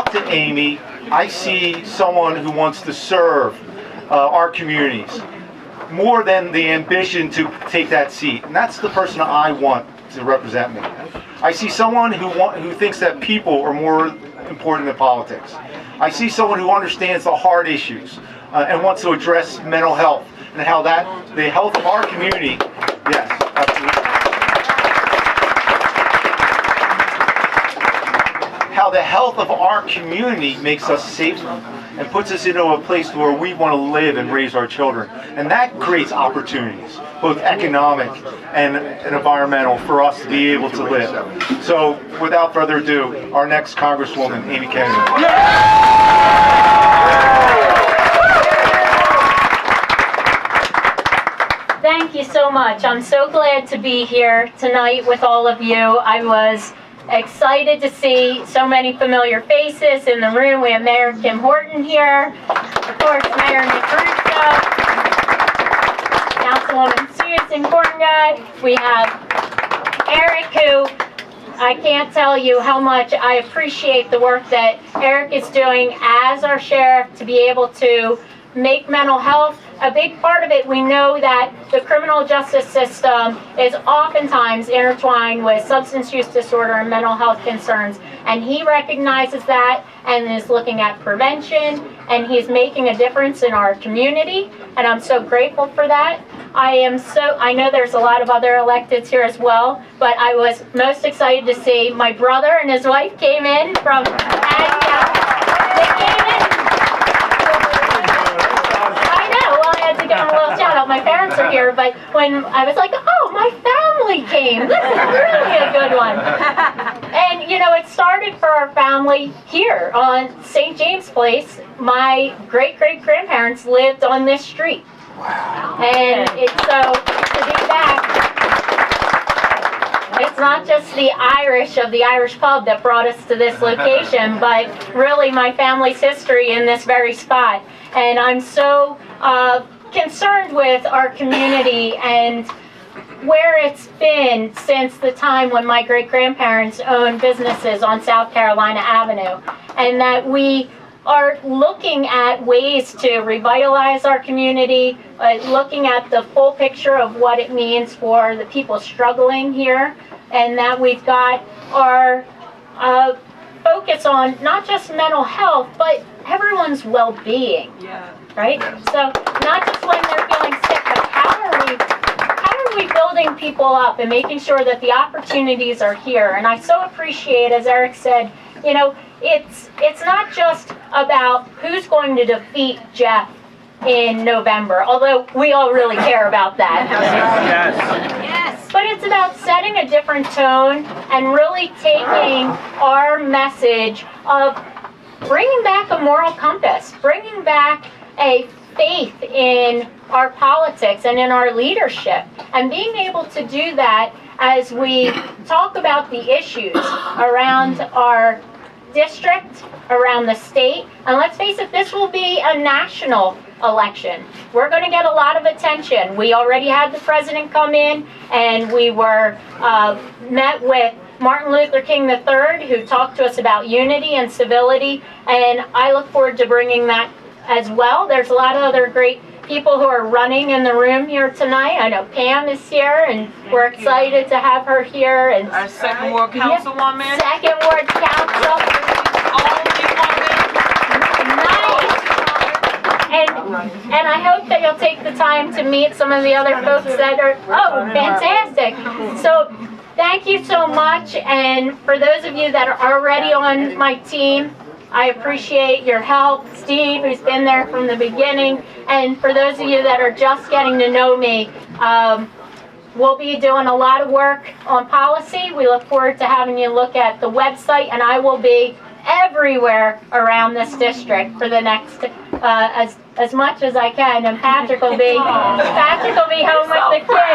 talk to Amy, I see someone who wants to serve our communities more than the ambition to take that seat. And that's the person I want to represent me. I see someone who thinks that people are more important than politics. I see someone who understands the hard issues and wants to address mental health and how the health of our community, yes, absolutely. How the health of our community makes us safer and puts us into a place where we want to live and raise our children. And that creates opportunities, both economic and environmental, for us to be able to live. So, without further ado, our next Congresswoman, Amy Kennedy. Thank you so much. I'm so glad to be here tonight with all of you. I was excited to see so many familiar faces in the room. We have Mayor Kim Horton here, of course Mayor Nick Russo, Councilwoman Susan Korngut. We have Eric, who I can't tell you how much I appreciate the work that Eric is doing as our sheriff to be able to make mental health a big part of it. We know that the criminal justice system is oftentimes intertwined with substance use disorder and mental health concerns, and he recognizes that and is looking at prevention, and he's making a difference in our community, and I'm so grateful for that. I know there's a lot of other electeds here as well, but I was most excited to see my brother and his wife came in from they came in. Give them a little shout out. My parents are here, but when I was like, oh, my family came. This is really a good one. And, you know, it started for our family here on St. James Place. My great-great-grandparents lived on this street. Wow. And it's so, to be back, it's not just the Irish of the Irish pub that brought us to this location, but really my family's history in this very spot. And I'm so concerned with our community and where it's been since the time when my great-grandparents owned businesses on South Carolina Avenue, and that we are looking at ways to revitalize our community, looking at the full picture of what it means for the people struggling here, and that we've got our focus on not just mental health, but everyone's well-being. Yeah. Right? So not just when they're feeling sick, but how are we building people up and making sure that the opportunities are here? And I so appreciate, as Eric said, you know, it's not just about who's going to defeat Jeff in November, although we all really care about that. Yes. But it's about setting a different tone and really taking our message of bringing back a moral compass, bringing back a faith in our politics and in our leadership, and being able to do that as we talk about the issues around our district, around the state. And let's face it, this will be a national election. We're going to get a lot of attention. We already had the president come in, and we were met with Martin Luther King III, who talked to us about unity and civility, and I look forward to bringing that as well. There's a lot of other great people who are running in the room here tonight. I know Pam is here, and we're excited to have her here. And our second ward councilwoman. Yep, second ward council. Nice. And I hope that you'll take the time to meet some of the other folks that are, fantastic. So thank you so much. And for those of you that are already on my team, I appreciate your help. Steve, who's been there from the beginning, and for those of you that are just getting to know me, we'll be doing a lot of work on policy. We look forward to having you look at the website, and I will be everywhere around this district for the next, as much as I can, and Patrick will be home with the kids.